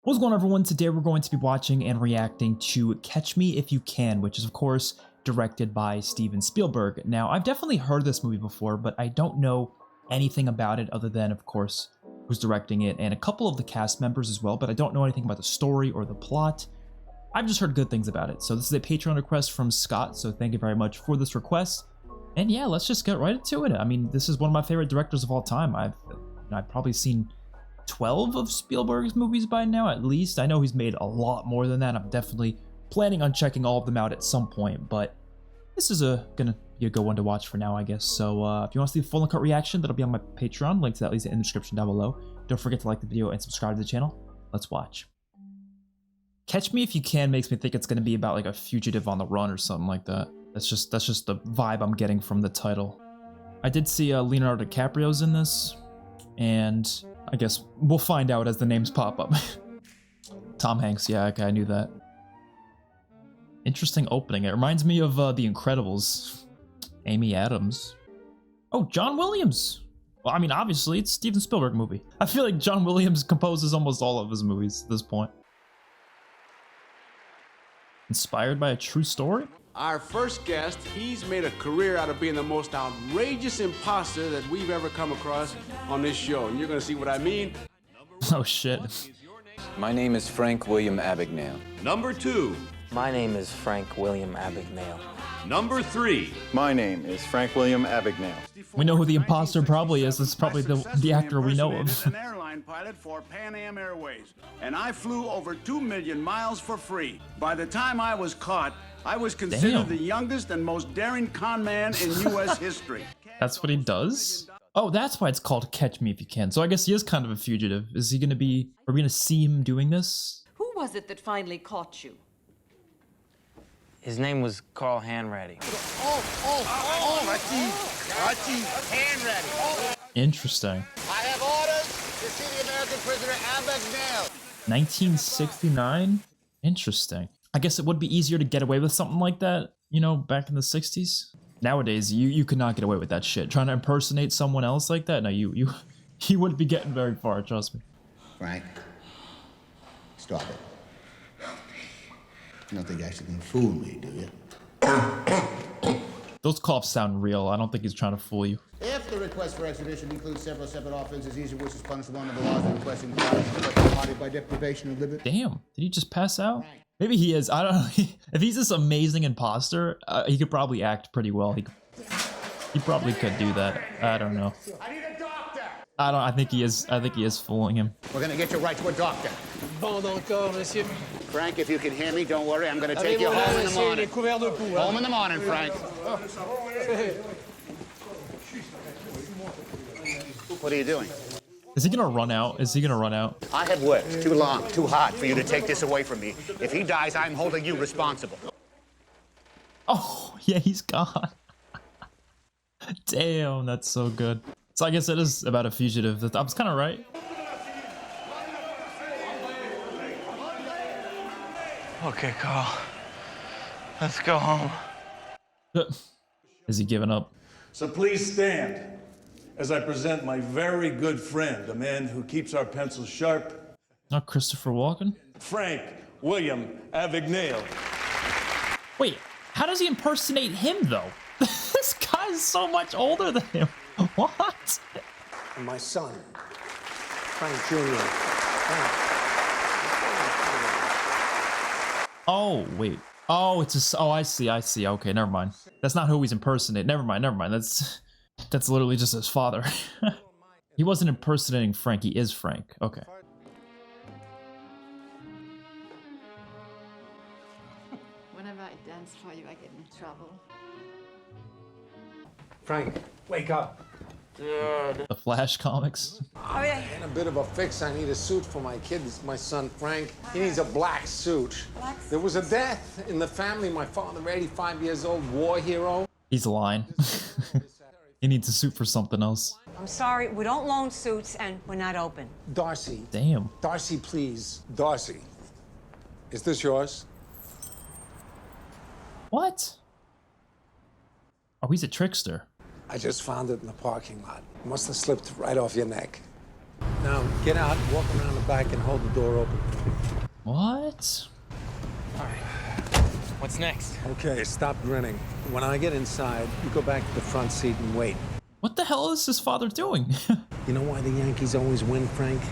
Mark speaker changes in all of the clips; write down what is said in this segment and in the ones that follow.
Speaker 1: What's going on, everyone? Today we're going to be watching and reacting to Catch Me If You Can, which is of course directed by Steven Spielberg. Now, I've definitely heard this movie before, but I don't know anything about it other than, of course, who's directing it and a couple of the cast members as well, but I don't know anything about the story or the plot. I've just heard good things about it. So this is a Patreon request from Scott, so thank you very much for this request. And yeah, let's just get right into it. I mean, this is one of my favorite directors of all time. I've probably seen 12 of Spielberg's movies by now, at least. I know he's made a lot more than that. I'm definitely planning on checking all of them out at some point, but this is gonna be a good one to watch for now, I guess. So if you want to see the full uncut reaction, that'll be on my Patreon. Link to that is in the description down below. Don't forget to like the video and subscribe to the channel. Let's watch. Catch Me If You Can makes me think it's gonna be about like a fugitive on the run or something like that. That's just the vibe I'm getting from the title. I did see Leonardo DiCaprio's in this, and I guess we'll find out as the names pop up. Tom Hanks, yeah, okay, I knew that. Interesting opening. It reminds me of The Incredibles. Amy Adams. Oh, John Williams. Well, I mean, obviously, it's a Steven Spielberg movie. I feel like John Williams composes almost all of his movies at this point. Inspired by a true story?
Speaker 2: Our first guest, he's made a career out of being the most outrageous imposter that we've ever come across on this show. And you're gonna see what I mean.
Speaker 1: Oh shit.
Speaker 3: My name is Frank William Abagnale.
Speaker 4: Number 2.
Speaker 5: My name is Frank William Abagnale.
Speaker 4: Number 3.
Speaker 6: My name is Frank William Abagnale.
Speaker 1: We know who the imposter probably is. It's probably the actor we know of.
Speaker 7: An airline pilot for Pan Am Airways, and I flew over 2 million miles for free. By the time I was caught, I was considered the youngest and most daring con man in U.S. history.
Speaker 1: That's what he does? Oh, that's why it's called Catch Me If You Can. So I guess he is kind of a fugitive. Is he gonna be... Are we gonna see him doing this?
Speaker 8: Who was it that finally caught you?
Speaker 5: His name was Carl Hanratty.
Speaker 7: Hanratty.
Speaker 1: Interesting.
Speaker 7: I have orders to see the American prisoner Abagnale.
Speaker 1: 1969? Interesting. I guess it would be easier to get away with something like that, you know, back in the 60s. Nowadays, you could not get away with that shit. Trying to impersonate someone else like that? No, you wouldn't be getting very far, trust me.
Speaker 9: Frank, stop it. You don't think you're actually gonna fool me, do you?
Speaker 1: Those coughs sound real. I don't think he's trying to fool you.
Speaker 9: If the request for extradition includes several separate offenses, each of which is punishable under the laws of requesting the body by deprivation of liberty.
Speaker 1: Damn, did he just pass out? Maybe he is. I don't know. If he's this amazing imposter, he could probably act pretty well. He probably could do that. I don't know.
Speaker 7: I need a doctor.
Speaker 1: I think he is. I think he is fooling him.
Speaker 9: We're gonna get you right to a doctor.
Speaker 10: Bon encore, monsieur.
Speaker 9: Frank, if you can hear me, don't worry. I'm gonna take you home in the morning. Home in the morning, Frank. What are you doing?
Speaker 1: Is he gonna run out? Is he gonna run out?
Speaker 9: I have worked too long, too hard for you to take this away from me. If he dies, I'm holding you responsible.
Speaker 1: Oh, yeah, he's gone. Damn, that's so good. So I guess it is about a fugitive. I was kind of right.
Speaker 5: Okay, Carl. Let's go home.
Speaker 1: Is he giving up?
Speaker 4: So please stand as I present my very good friend, a man who keeps our pencils sharp.
Speaker 1: Not Christopher Walken?
Speaker 4: Frank William Abagnale.
Speaker 1: Wait, how does he impersonate him though? This guy is so much older than him. What?
Speaker 10: And my son, Frank Jr.
Speaker 1: Oh, wait. Oh, it's a... Oh, I see. Okay, never mind. That's not who he's impersonating. Never mind. That's literally just his father. He wasn't impersonating Frank. He is Frank. Okay.
Speaker 8: Whenever I dance for you, I get in trouble.
Speaker 10: Frank, wake up.
Speaker 1: The Flash comics.
Speaker 10: I'm in a bit of a fix. I need a suit for my kid, my son Frank. He needs a black suit. There was a death in the family. My father, 85 years old, war hero.
Speaker 1: He's lying. He needs a suit for something else.
Speaker 8: I'm sorry, we don't loan suits and we're not open.
Speaker 10: Darcy.
Speaker 1: Damn.
Speaker 10: Darcy, please. Darcy. Is this yours?
Speaker 1: What? Oh, he's a trickster.
Speaker 10: I just found it in the parking lot. Must have slipped right off your neck. Now, get out, walk around the back, and hold the door open.
Speaker 1: What?
Speaker 5: All right. What's next?
Speaker 10: Okay, stop grinning. When I get inside, you go back to the front seat and wait.
Speaker 1: What the hell is his father doing?
Speaker 10: You know why the Yankees always win, Frank?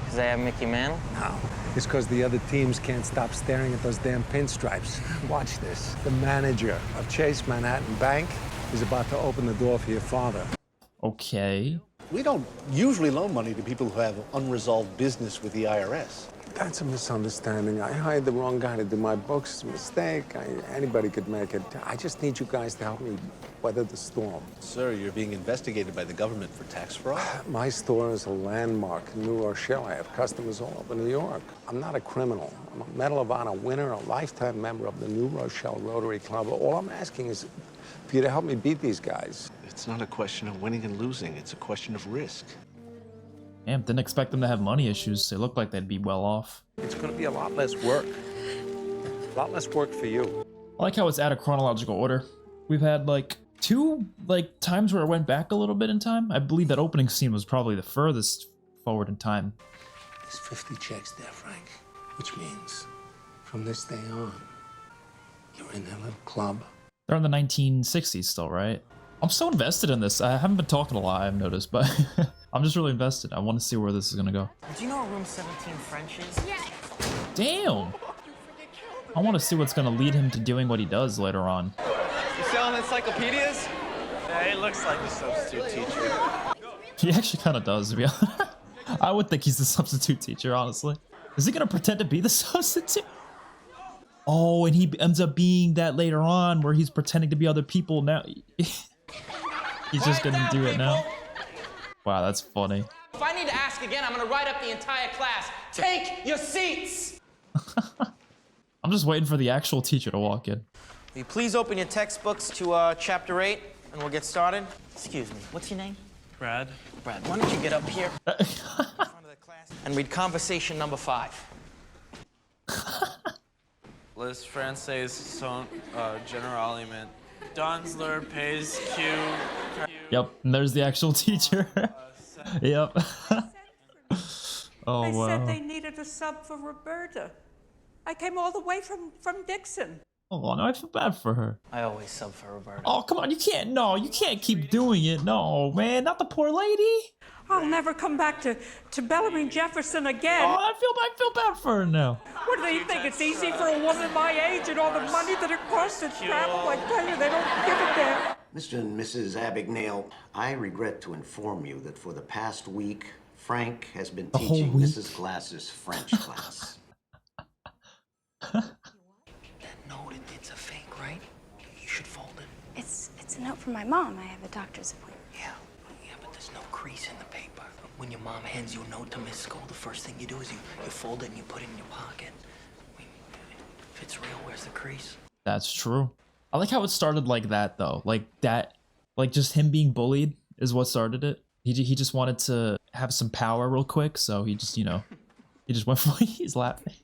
Speaker 5: Because they have Mickey Mantle?
Speaker 10: No. It's because the other teams can't stop staring at those damn pinstripes. Watch this. The manager of Chase Manhattan Bank is about to open the door for your father.
Speaker 1: Okay.
Speaker 11: We don't usually loan money to people who have unresolved business with the IRS.
Speaker 10: That's a misunderstanding. I hired the wrong guy to do my books. It's a mistake. Anybody could make it. I just need you guys to help me weather the storm.
Speaker 11: Sir, you're being investigated by the government for tax fraud?
Speaker 10: My store is a landmark in New Rochelle. I have customers all over New York. I'm not a criminal. I'm a Medal of Honor winner, a lifetime member of the New Rochelle Rotary Club. All I'm asking is for you to help me beat these guys.
Speaker 11: It's not a question of winning and losing. It's a question of risk.
Speaker 1: Damn, didn't expect them to have money issues. They look like they'd be well off.
Speaker 10: It's going to be a lot less work. A lot less work for you.
Speaker 1: I like how it's out of chronological order. We've had like 2 times where it went back a little bit in time. I believe that opening scene was probably the furthest forward in time.
Speaker 10: There's 50 checks there, Frank. Which means from this day on, you're in that little club.
Speaker 1: They're in the 1960s still, right? I'm so invested in this. I haven't been talking a lot, I've noticed, but I'm just really invested. I want to see where this is gonna go.
Speaker 5: Do you know where room 17 French is? Yes.
Speaker 1: Damn! I want to see what's gonna lead him to doing what he does later on.
Speaker 12: You selling encyclopedias? Yeah, he looks like the substitute teacher.
Speaker 1: He actually kind of does, to be honest. I would think he's the substitute teacher, honestly. Is he gonna pretend to be the substitute? Oh, and he ends up being that later on, where he's pretending to be other people now. He's just gonna do it now. Wow, that's funny.
Speaker 12: If I need to ask again, I'm gonna write up the entire class. Take your seats!
Speaker 1: I'm just waiting for the actual teacher to walk in.
Speaker 12: Will you please open your textbooks to chapter 8, and we'll get started?
Speaker 5: Excuse me, what's your name?
Speaker 12: Brad, why don't you get up here in front of the class and read conversation number 5.
Speaker 13: Les Français sont généralement Donsler pays Q.
Speaker 1: Yep, and there's the actual teacher. Yep. Oh,
Speaker 14: I
Speaker 1: wow.
Speaker 14: said they needed a sub for Roberta. I came all the way from Dixon.
Speaker 1: Oh, no, I feel bad for her.
Speaker 5: I always sub for Roberta.
Speaker 1: Oh, come on, you can't keep doing it. No, man, not the poor lady.
Speaker 14: I'll never come back to Bellamy Jefferson again.
Speaker 1: Oh, I feel bad for her now.
Speaker 14: What do they think? It's easy for a woman my age and all the money that it costs to travel? I tell you, they don't give it there.
Speaker 15: Mr. and Mrs. Abagnale, I regret to inform you that for the past week, Frank has been teaching Mrs. Glass's French class.
Speaker 5: That note, it's a fake, right? You should fold it.
Speaker 16: It's a note from my mom. I have a doctor's appointment.
Speaker 5: Yeah, but there's no crease in the paper. When your mom hands you a note to Miss School, the first thing you do is you fold it and you put it in your pocket. I mean, if it's real, where's the crease?
Speaker 1: That's true. I like how it started like that, though. Like just him being bullied is what started it. He just wanted to have some power real quick, so he just, he just went for it. He's laughing.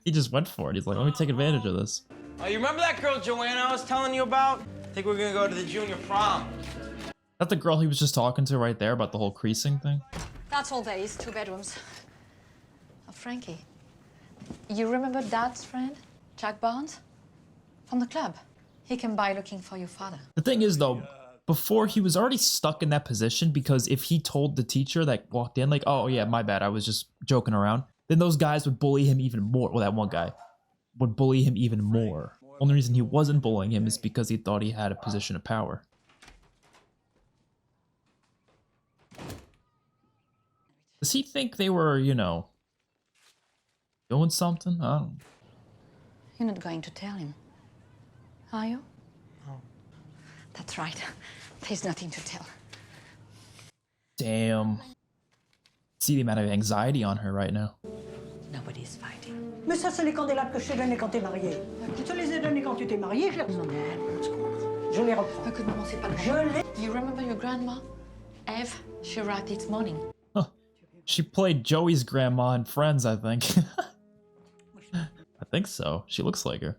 Speaker 1: He just went for it. He's like, let me take advantage of this.
Speaker 12: Oh, you remember that girl Joanna I was telling you about? I think we're gonna go to the junior prom.
Speaker 1: That's the girl he was just talking to right there about the whole creasing thing.
Speaker 8: That's all there is, 2 bedrooms. Oh, Frankie, you remember Dad's friend, Jack Barnes? From the club. He came by looking for your father.
Speaker 1: The thing is, though, before he was already stuck in that position, because if he told the teacher that walked in, like, oh yeah, my bad, I was just joking around, then those guys would bully him even more. Well, that one guy would bully him even more. Only reason he wasn't bullying him is because he thought he had a position of power. Does he think they were, doing something? I don't know.
Speaker 8: You're not going to tell him, are you?
Speaker 5: No.
Speaker 8: That's right. There's nothing to tell.
Speaker 1: Damn. See the amount of anxiety on her right now.
Speaker 8: Nobody's fighting.
Speaker 14: Mais ça, c'est les candélabres que je t'ai donnés quand t'es marié. Je te les ai donnés quand tu t'es marié, je les reprends. Je les reprends.
Speaker 8: Écoute, maman, c'est pas le Do you remember your grandma? Eve, she arrived this morning.
Speaker 1: Huh. She played Joey's grandma in Friends, I think. I think so. She looks like her.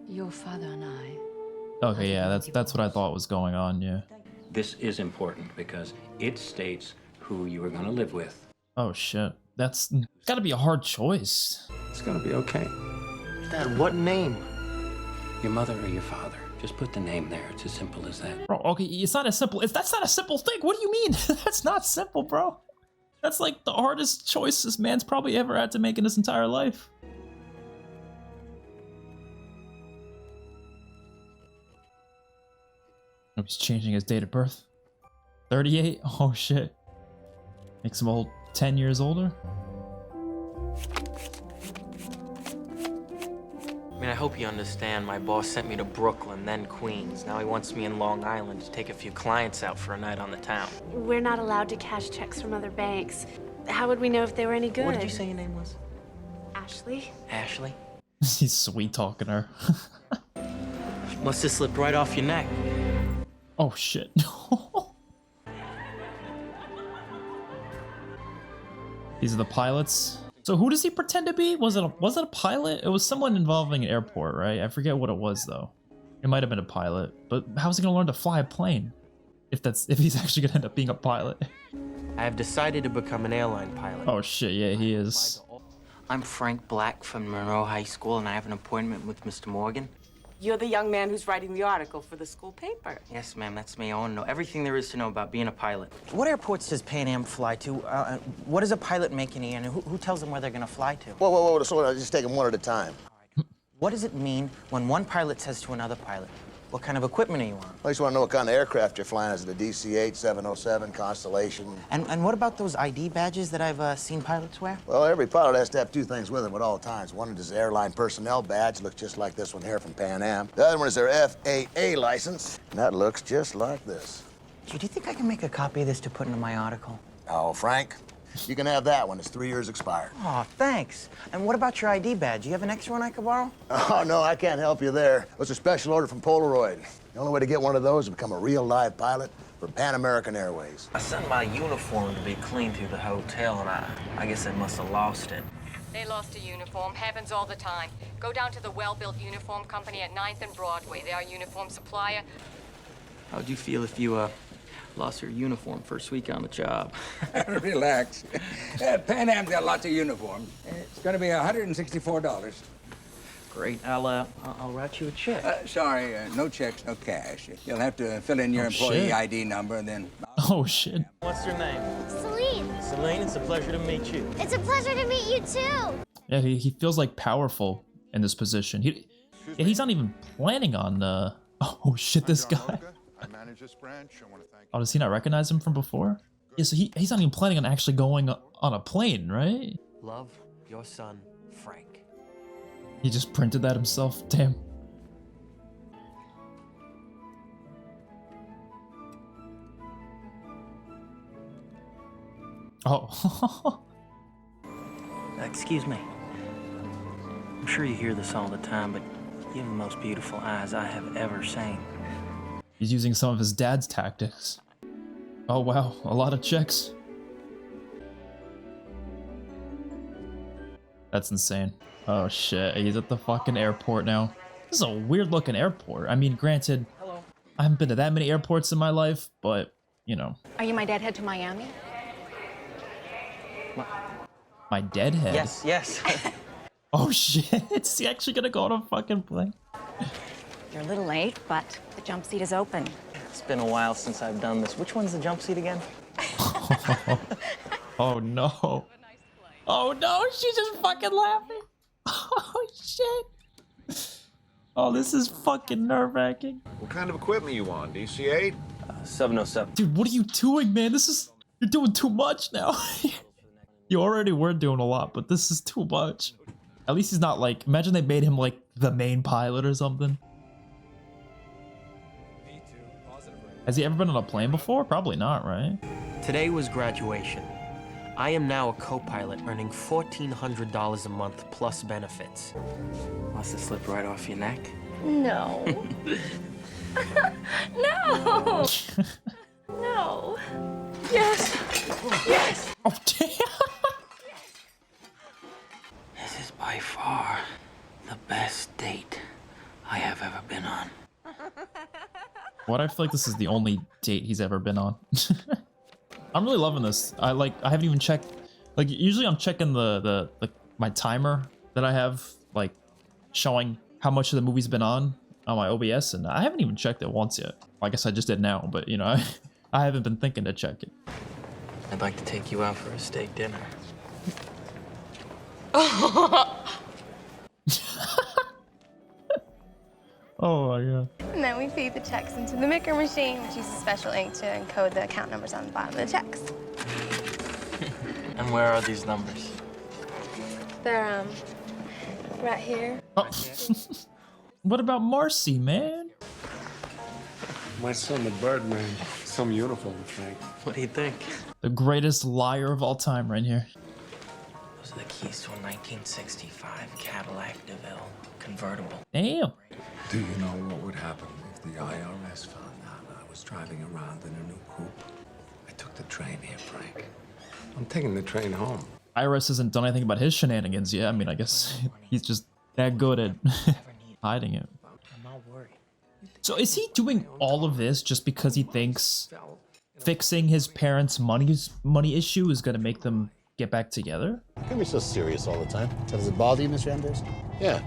Speaker 8: Your father and I.
Speaker 1: Okay, yeah, that's what I thought was going on, yeah.
Speaker 17: This is important because it states who you were gonna live with.
Speaker 1: Oh shit. That's gotta be a hard choice.
Speaker 17: It's gonna be okay.
Speaker 5: Dad, what name?
Speaker 17: Your mother or your father. Just put the name there. It's as simple as that.
Speaker 1: Bro, okay, it's not as simple. That's not a simple thing. What do you mean? That's not simple, bro. That's like the hardest choice this man's probably ever had to make in his entire life. Oh, he's changing his date of birth. 38? Oh shit. Makes him old 10 years older.
Speaker 12: I mean, I hope you understand. My boss sent me to Brooklyn, then Queens. Now he wants me in Long Island to take a few clients out for a night on the town.
Speaker 18: We're not allowed to cash checks from other banks. How would we know if they were any good?
Speaker 12: What did you say your name was?
Speaker 18: Ashley.
Speaker 12: Ashley?
Speaker 1: He's sweet talking her.
Speaker 12: Must have slipped right off your neck.
Speaker 1: Oh shit. These are the pilots. So who does he pretend to be? Was it a pilot? It was someone involving an airport, right? I forget what it was though. It might have been a pilot, but how's he gonna learn to fly a plane? If he's actually gonna end up being a pilot.
Speaker 12: I have decided to become an airline pilot.
Speaker 1: Oh shit, yeah, he is.
Speaker 12: I'm Frank Black from Monroe High School, and I have an appointment with Mr. Morgan.
Speaker 19: You're the young man who's writing the article for the school paper.
Speaker 12: Yes, ma'am, that's me. I want to know everything there is to know about being a pilot. What airports does Pan Am fly to? What does a pilot make in the air, and who tells them where they're going to fly to?
Speaker 15: Whoa, slow down. Just take them one at a time.
Speaker 12: What does it mean when one pilot says to another pilot, what kind of equipment are you on?
Speaker 15: I just want to know what kind of aircraft you're flying. Is it a DC-8, 707, Constellation?
Speaker 12: And what about those ID badges that I've seen pilots wear?
Speaker 15: Well, every pilot has to have two things with him at all times. One is his airline personnel badge, looks just like this one here from Pan Am. The other one is their FAA license, and that looks just like this.
Speaker 12: Do you think I can make a copy of this to put into my article?
Speaker 15: Oh, Frank, you can have that one. It's 3 years expired.
Speaker 12: Oh, thanks. And what about your ID badge? You have an extra one I could borrow?
Speaker 15: Oh, no, I can't help you there. It was a special order from Polaroid. The only way to get one of those is to become a real live pilot for Pan American Airways.
Speaker 12: I sent my uniform to be cleaned through the hotel, and I guess I must have lost it.
Speaker 20: They lost a uniform. Happens all the time. Go down to the Well-Built Uniform Company at 9th and Broadway. They are uniform supplier.
Speaker 12: How'd you feel if you, lost your uniform first week on the job?
Speaker 21: Relax. Pan Am's got lots of uniforms. It's going to be $164.
Speaker 12: Great. I'll write you a check.
Speaker 21: Sorry, no checks, no cash. You'll have to fill in your employee
Speaker 1: shit.
Speaker 21: ID number, and then...
Speaker 1: Oh, shit.
Speaker 12: What's your name?
Speaker 22: Celine.
Speaker 12: Celine, it's a pleasure to meet you.
Speaker 22: It's a pleasure to meet you, too.
Speaker 1: Yeah, he feels like powerful in this position. He's not even planning on, oh shit, this guy.
Speaker 23: I manage this branch. I want to thank
Speaker 1: Oh, does he not recognize him from before? Yeah, so he's not even planning on actually going on a plane, right?
Speaker 12: Love, your son, Frank.
Speaker 1: He just printed that himself. Damn. Oh.
Speaker 12: Excuse me. I'm sure you hear this all the time, but you have the most beautiful eyes I have ever seen.
Speaker 1: He's using some of his dad's tactics. Oh wow, a lot of checks. That's insane. Oh shit, he's at the fucking airport now. This is a weird looking airport. I mean, granted,
Speaker 12: Hello.
Speaker 1: I haven't been to that many airports in my life, but, you know.
Speaker 8: Are you my deadhead to Miami?
Speaker 1: My deadhead?
Speaker 12: Yes.
Speaker 1: Oh shit, is he actually gonna go on a fucking plane?
Speaker 20: You're a little late, but the jump seat is open.
Speaker 12: It's been a while since I've done this. Which one's the jump seat again?
Speaker 1: Oh no. Oh no, she's just fucking laughing. Oh shit. Oh, this is fucking nerve-wracking.
Speaker 23: What kind of equipment you on? DC-8?
Speaker 12: 707.
Speaker 1: Dude, what are you doing, man? You're doing too much now. You already were doing a lot, but this is too much. At least he's not like, imagine they made him like the main pilot or something. Has he ever been on a plane before? Probably not, right?
Speaker 12: Today was graduation. I am now a co-pilot earning $1,400 a month plus benefits. Must have slipped right off your neck.
Speaker 18: No. No. No. Yes. Yes.
Speaker 1: Oh, damn.
Speaker 12: This is by far the best date I have ever been on.
Speaker 1: What? I feel like this is the only date he's ever been on. I'm really loving this. I haven't even checked. Like usually I'm checking the my timer that I have, like showing how much of the movie's been on my OBS, and I haven't even checked it once yet. I guess I just did now, but you know, I haven't been thinking to check it.
Speaker 5: I'd like to take you out for a steak dinner.
Speaker 1: Oh my god.
Speaker 16: And then we feed the checks into the Micker machine, which uses special ink to encode the account numbers on the bottom of the checks.
Speaker 5: And where are these numbers?
Speaker 16: They're, right here.
Speaker 1: Oh. What about Marcy, man?
Speaker 10: My son, the Birdman, some uniform, Frank.
Speaker 5: What do you think?
Speaker 1: The greatest liar of all time right here.
Speaker 5: Those are the keys to a 1965 Cadillac DeVille convertible.
Speaker 1: Damn.
Speaker 10: Do you know what would happen if the IRS found out I was driving around in a new coupe? I took the train here, Frank. I'm taking the train home.
Speaker 1: IRS hasn't done anything about his shenanigans yet. I mean, I guess he's just that good at hiding it.
Speaker 5: I'm not worried.
Speaker 1: So is he doing all of this just because he thinks fixing his parents' money issue is going to make them get back together?
Speaker 11: How come you're so serious all the time?
Speaker 9: Does it bother you, Mr. Anders?
Speaker 11: Yeah.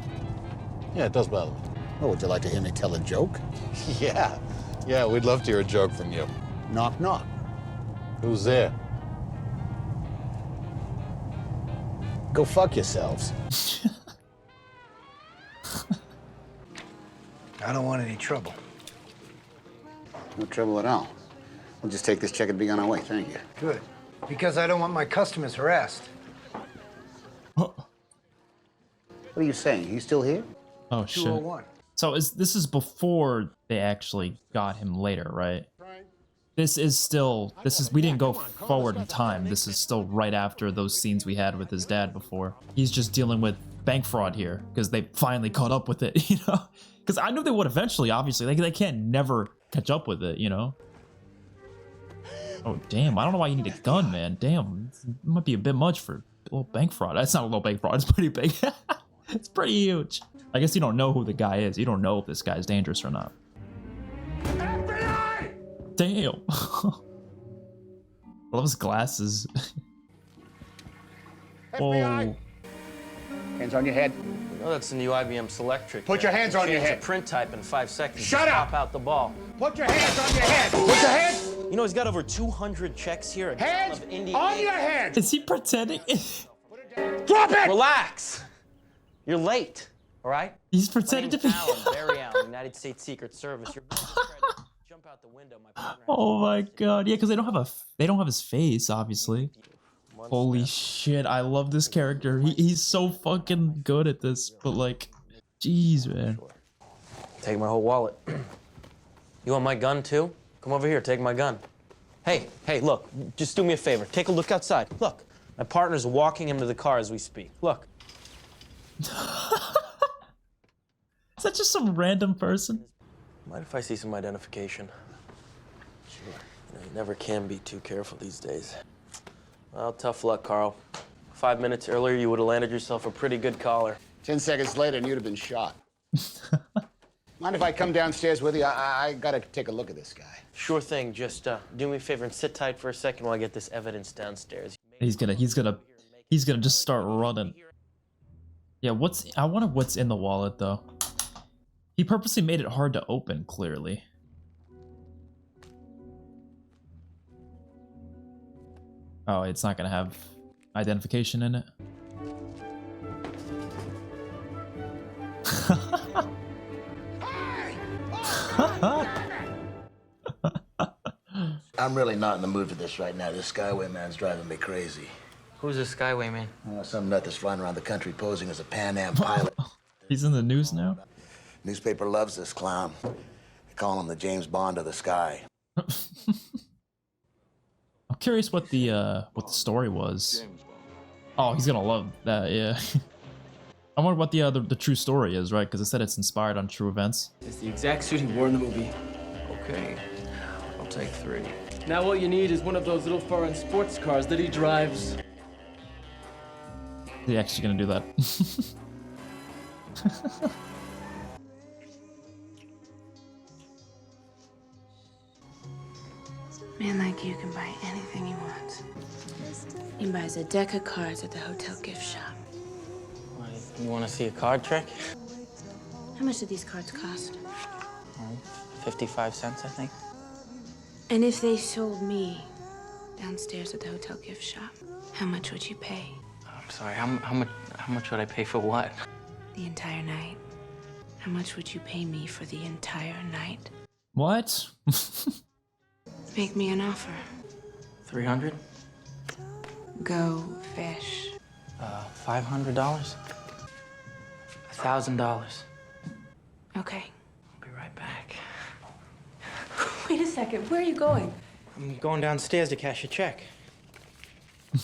Speaker 11: Yeah, it does bother me.
Speaker 9: Oh, would you like to hear me tell a joke?
Speaker 11: Yeah. Yeah, we'd love to hear a joke from you.
Speaker 9: Knock, knock.
Speaker 11: Who's there?
Speaker 9: Go fuck yourselves.
Speaker 2: I don't want any trouble.
Speaker 9: No trouble at all. We'll just take this check and be on our way. Thank you.
Speaker 2: Good. Because I don't want my customers harassed.
Speaker 9: What are you saying? He's still here?
Speaker 1: Oh shit.
Speaker 2: 201.
Speaker 1: So this is before they actually got him later, right? This is we didn't go forward in time. This is still right after those scenes we had with his dad before. He's just dealing with bank fraud here because they finally caught up with it, you know? Because I knew they would eventually, obviously. They can't never catch up with it, you know? Oh, damn. I don't know why you need a gun, man. Damn. It might be a bit much for a little bank fraud. That's not a little bank fraud. It's pretty big. It's pretty huge. I guess you don't know who the guy is. You don't know if this guy's dangerous or not. FBI! Damn. I love his glasses.
Speaker 9: FBI! Hands on your head.
Speaker 12: Oh, that's the new IBM Selectric.
Speaker 9: Put your hands on your
Speaker 12: Change
Speaker 9: head.
Speaker 12: the print type in 5 seconds.
Speaker 9: Shut up!
Speaker 12: Pop out the ball.
Speaker 9: Put your hands on your head. Put your hands.
Speaker 12: You know, he's got over 200 checks here.
Speaker 9: Hands on your head.
Speaker 1: Is he pretending?
Speaker 9: Drop it!
Speaker 12: Relax. You're late, all right?
Speaker 1: He's pretending to be.
Speaker 12: Alan, Barry Allen, United States Secret Service. You're being threatened to jump out the window. My partner.
Speaker 1: Oh my god. Yeah, because they don't have his face, obviously. Holy shit, I love this character. He's so fucking good at this, but like, jeez, man.
Speaker 12: Take my whole wallet. You want my gun too? Come over here, take my gun. Hey, look, just do me a favor. Take a look outside. Look, my partner's walking him to the car as we speak. Look.
Speaker 1: Is that just some random person?
Speaker 12: Mind if I see some identification? Sure. You know, you never can be too careful these days. Well, tough luck, Carl. 5 minutes earlier, you would have landed yourself a pretty good collar.
Speaker 9: 10 seconds later, and you'd have been shot. Mind if I come downstairs with you? I gotta take a look at this guy.
Speaker 12: Sure thing. Just do me a favor and sit tight for a second while I get this evidence downstairs.
Speaker 1: He's gonna just start running. Yeah, I wonder what's in the wallet though. He purposely made it hard to open, clearly. Oh, it's not gonna have identification in it.
Speaker 15: I'm really not in the mood for this right now. This Skyway man's driving me crazy.
Speaker 5: Who's this Skyway man?
Speaker 15: Some nut that's flying around the country posing as a Pan Am pilot.
Speaker 1: He's in the news now?
Speaker 15: Newspaper loves this clown. They call him the James Bond of the sky.
Speaker 1: I'm curious what the story was. Oh, he's gonna love that, yeah. I wonder what the true story is, right? Because it said it's inspired on true events.
Speaker 3: It's the exact suit he wore in the movie.
Speaker 5: Okay, I'll take 3.
Speaker 3: Now all you need is one of those little foreign sports cars that he drives.
Speaker 1: He actually gonna do that.
Speaker 18: Man like you can buy anything he wants. He buys a deck of cards at the hotel gift shop.
Speaker 12: Why, you want to see a card trick?
Speaker 18: How much do these cards cost?
Speaker 12: 55 cents, I think.
Speaker 18: And if they sold me downstairs at the hotel gift shop, how much would you pay?
Speaker 12: I'm sorry, how much would I pay for what?
Speaker 18: The entire night. How much would you pay me for the entire night?
Speaker 1: What?
Speaker 18: Make me an offer.
Speaker 12: 300?
Speaker 18: Go fish.
Speaker 12: $500? $1,000.
Speaker 18: Okay.
Speaker 12: I'll be right back.
Speaker 18: Wait a second, where are you going?
Speaker 12: I'm going downstairs to cash a check.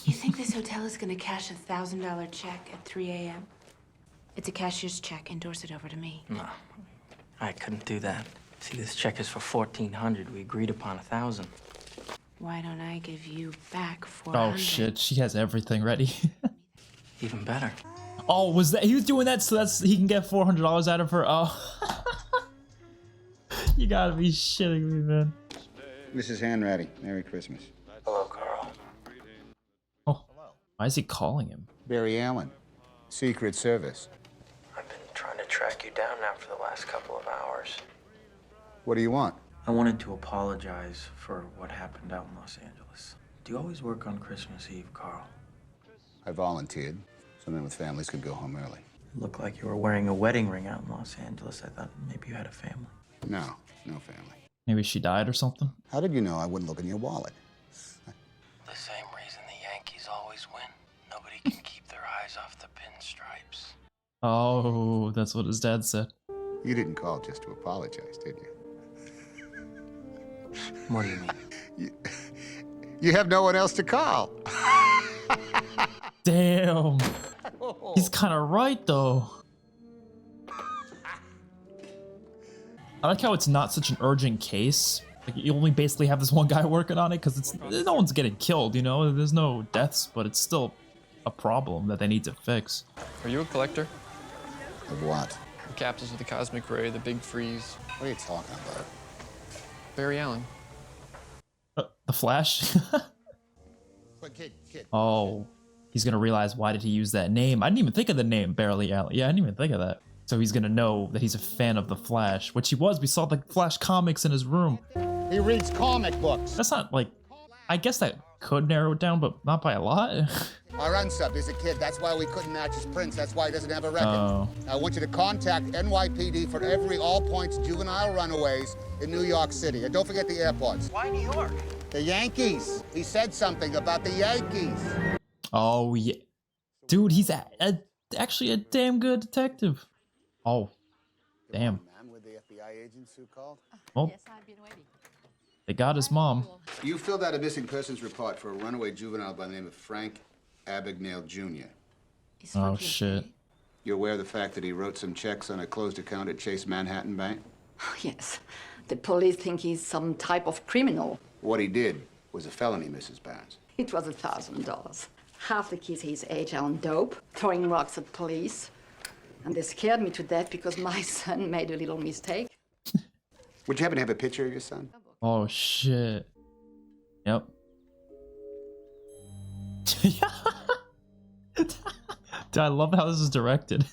Speaker 18: You think this hotel is gonna cash a $1,000 check at 3 a.m.? It's a cashier's check. Endorse it over to me.
Speaker 12: No, I couldn't do that. See, this check is for $1,400. We agreed upon 1,000.
Speaker 18: Why don't I give you back 400?
Speaker 1: Oh shit, she has everything ready.
Speaker 12: Even better.
Speaker 1: Oh, was that he was doing that so that's he can get $400 out of her? Oh. You gotta be shitting me, man.
Speaker 9: Mrs. Hanratty, Merry Christmas.
Speaker 12: Hello, Carl.
Speaker 1: Oh, why is he calling him?
Speaker 9: Barry Allen, Secret Service.
Speaker 12: I've been trying to track you down now for the last couple of hours.
Speaker 9: What do you want?
Speaker 12: I wanted to apologize for what happened out in Los Angeles. Do you always work on Christmas Eve, Carl?
Speaker 9: I volunteered, so men with families could go home early.
Speaker 12: You look like you were wearing a wedding ring out in Los Angeles. I thought maybe you had a family.
Speaker 9: No, no family.
Speaker 1: Maybe she died or something?
Speaker 9: How did you know I wouldn't look in your wallet?
Speaker 12: The same reason the Yankees always win. Nobody can keep their eyes off the pinstripes.
Speaker 1: Oh, that's what his dad said.
Speaker 9: You didn't call just to apologize, did you?
Speaker 12: What do you mean?
Speaker 9: You have no one else to call.
Speaker 1: Damn. He's kind of right, though. I like how it's not such an urgent case. Like, you only basically have this one guy working on it because no one's getting killed, you know? There's no deaths, but it's still a problem that they need to fix.
Speaker 4: Are you a collector?
Speaker 9: Of what?
Speaker 4: The capsules of the cosmic ray, the big freeze.
Speaker 9: What are you talking about?
Speaker 4: Barry Allen.
Speaker 1: The Flash?
Speaker 9: Kid.
Speaker 1: Oh, he's gonna realize why did he use that name? I didn't even think of the name, Barely Allen. Yeah, I didn't even think of that. So he's gonna know that he's a fan of the Flash, which he was. We saw the Flash comics in his room.
Speaker 9: He reads comic books.
Speaker 1: That's not like, I guess that could narrow it down, but not by a lot.
Speaker 9: Our unsub is a kid. That's why we couldn't match his prints. That's why he doesn't have a record.
Speaker 1: Oh.
Speaker 9: I want you to contact NYPD for every all points juvenile runaways in New York City. And don't forget the airports.
Speaker 5: Why New York?
Speaker 9: The Yankees. He said something about the Yankees.
Speaker 1: Oh, yeah. Dude, he's actually a damn good detective. Oh, damn.
Speaker 9: Man, were the FBI agents who called?
Speaker 1: Well,
Speaker 8: Yes, I've been waiting.
Speaker 1: they got his mom.
Speaker 9: You filled out a missing persons report for a runaway juvenile by the name of Frank Abagnale Jr.
Speaker 1: Oh, shit.
Speaker 9: You're aware of the fact that he wrote some checks on a closed account at Chase Manhattan Bank?
Speaker 6: Yes. The police think he's some type of criminal.
Speaker 9: What he did was a felony, Mrs. Barnes.
Speaker 6: It was $1,000. Half the kids his age are on dope, throwing rocks at police. And they scared me to death because my son made a little mistake.
Speaker 9: Would you happen to have a picture of your son?
Speaker 1: Oh, shit. Yep. Dude, I love how this is directed.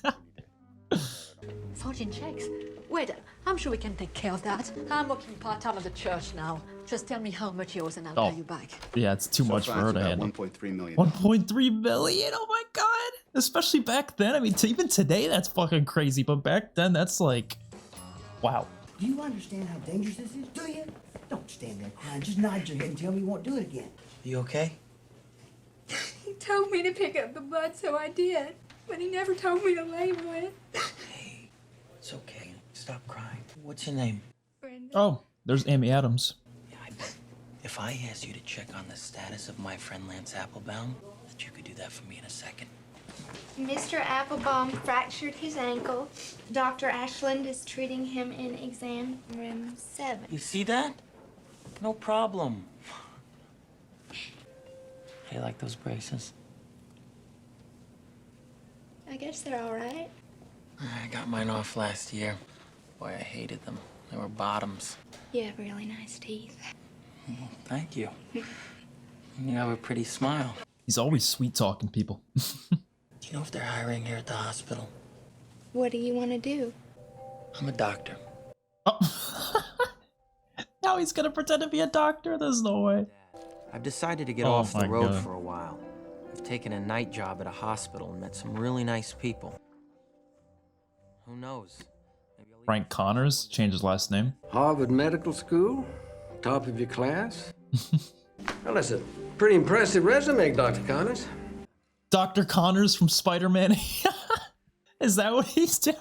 Speaker 8: 14 checks? Wait, I'm sure we can take care of that. I'm working part-time at the church now. Just tell me how much he owes and I'll pay you back.
Speaker 1: Yeah, it's too much for her to handle.
Speaker 9: 1.3 million.
Speaker 1: 1.3 million? Oh my god! Especially back then. I mean, even today, that's fucking crazy. But back then, that's like, wow.
Speaker 7: Do you understand how dangerous this is? Do you? Don't stand there crying. Just nod your head and tell me you won't do it again.
Speaker 12: You okay?
Speaker 16: He told me to pick up the blood, so I did. But he never told me to label it.
Speaker 12: Hey, it's okay. Stop crying. What's your name?
Speaker 16: Brenda.
Speaker 1: Oh, there's Amy Adams.
Speaker 12: Yeah, I bet if I asked you to check on the status of my friend Lance Applebaum, that you could do that for me in a second.
Speaker 16: Mr. Applebaum fractured his ankle. Dr. Ashland is treating him in exam room 7.
Speaker 12: You see that? No problem. Hey, you like those braces?
Speaker 16: I guess they're all right.
Speaker 12: I got mine off last year. Boy, I hated them. They were bottoms.
Speaker 16: You have really nice teeth.
Speaker 5: Thank you. You have a pretty smile.
Speaker 1: He's always sweet-talking people.
Speaker 5: Do you know if they're hiring here at the hospital?
Speaker 16: What do you want to do?
Speaker 5: I'm a doctor.
Speaker 1: Now he's gonna pretend to be a doctor? There's no way.
Speaker 5: I've decided to get
Speaker 1: Oh
Speaker 5: off the
Speaker 1: my
Speaker 5: road
Speaker 1: God.
Speaker 5: for a while. I've taken a night job at a hospital and met some really nice people. Who knows?
Speaker 1: Frank Connors changed his last name.
Speaker 13: Harvard Medical School? Top of your class? Well, that's a pretty impressive resume, Dr. Connors.
Speaker 1: Dr. Connors from Spider-Man. Is that what he's doing?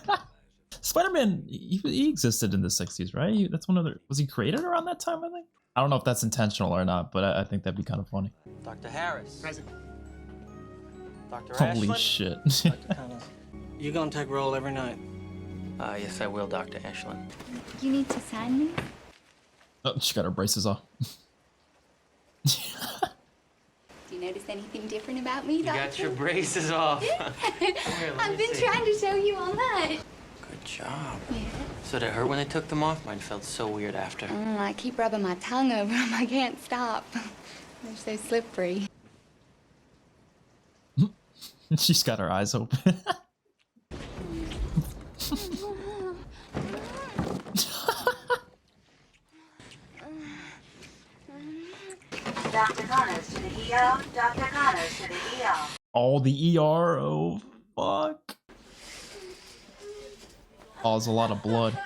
Speaker 1: Spider-Man, he existed in the 60s, right? That's one of the... Was he created around that time, I think? I don't know if that's intentional or not, but I think that'd be kind of funny.
Speaker 5: Dr. Harris. Present. Dr.
Speaker 1: Holy
Speaker 5: Ashland?
Speaker 1: shit.
Speaker 5: You gonna take roll every night? Yes, I will, Dr. Ashland.
Speaker 22: You need to sign me?
Speaker 1: Oh, she got her braces off.
Speaker 22: Do you notice anything different about me, Doctor?
Speaker 5: You got your braces off.
Speaker 22: I've been trying to show you all night.
Speaker 5: Good job.
Speaker 22: Yeah.
Speaker 5: So did it hurt when they took them off? Mine felt so weird after.
Speaker 22: I keep rubbing my tongue over them. I can't stop. They're so slippery.
Speaker 1: She's got her eyes open.
Speaker 14: Dr. Connors to the ER. Dr. Connors to the ER.
Speaker 1: Oh, the ER. Oh, fuck. Oh, there's a lot of blood.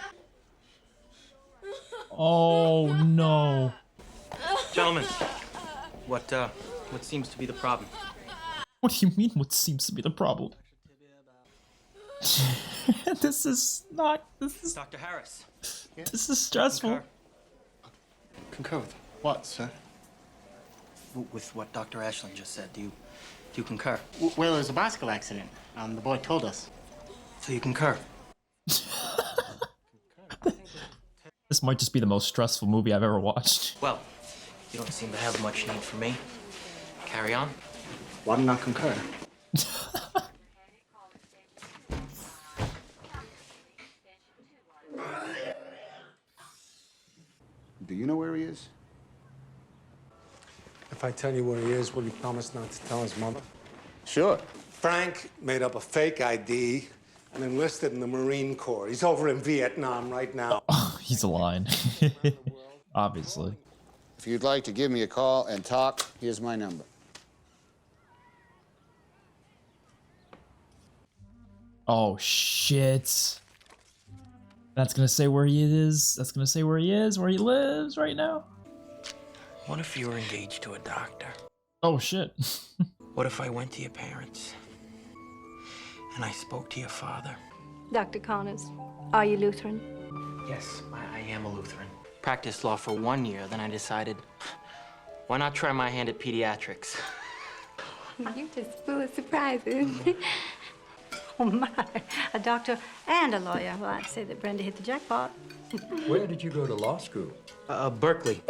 Speaker 1: Oh, no.
Speaker 5: Gentlemen, what seems to be the problem?
Speaker 1: What do you mean, what seems to be the problem? This is not... This is...
Speaker 5: Dr. Harris.
Speaker 1: This is stressful.
Speaker 5: Concur with what, sir? With what Dr. Ashland just said. Do you concur?
Speaker 17: Well, it was a bicycle accident. The boy told us.
Speaker 5: So you concur?
Speaker 1: This might just be the most stressful movie I've ever watched.
Speaker 5: Well, you don't seem to have much need for me. Carry on.
Speaker 17: Why do not concur?
Speaker 9: Do you know where he is?
Speaker 10: If I tell you where he is, will you promise not to tell his mother?
Speaker 9: Sure.
Speaker 10: Frank made up a fake ID and enlisted in the Marine Corps. He's over in Vietnam right now.
Speaker 1: He's lying. Obviously.
Speaker 9: If you'd like to give me a call and talk, here's my number.
Speaker 1: Oh, shit. That's gonna say where he is. That's gonna say where he is, where he lives right now.
Speaker 5: What if you were engaged to a doctor?
Speaker 1: Oh, shit.
Speaker 5: What if I went to your parents and I spoke to your father?
Speaker 24: Dr. Connors, are you Lutheran?
Speaker 5: Yes, I am a Lutheran. Practiced law for 1 year, then I decided, why not try my hand at pediatrics?
Speaker 24: You're just full of surprises. Oh, my. A doctor and a lawyer. Well, I'd say that Brenda hit the jackpot.
Speaker 21: Where did you go to law school?
Speaker 5: Berkeley.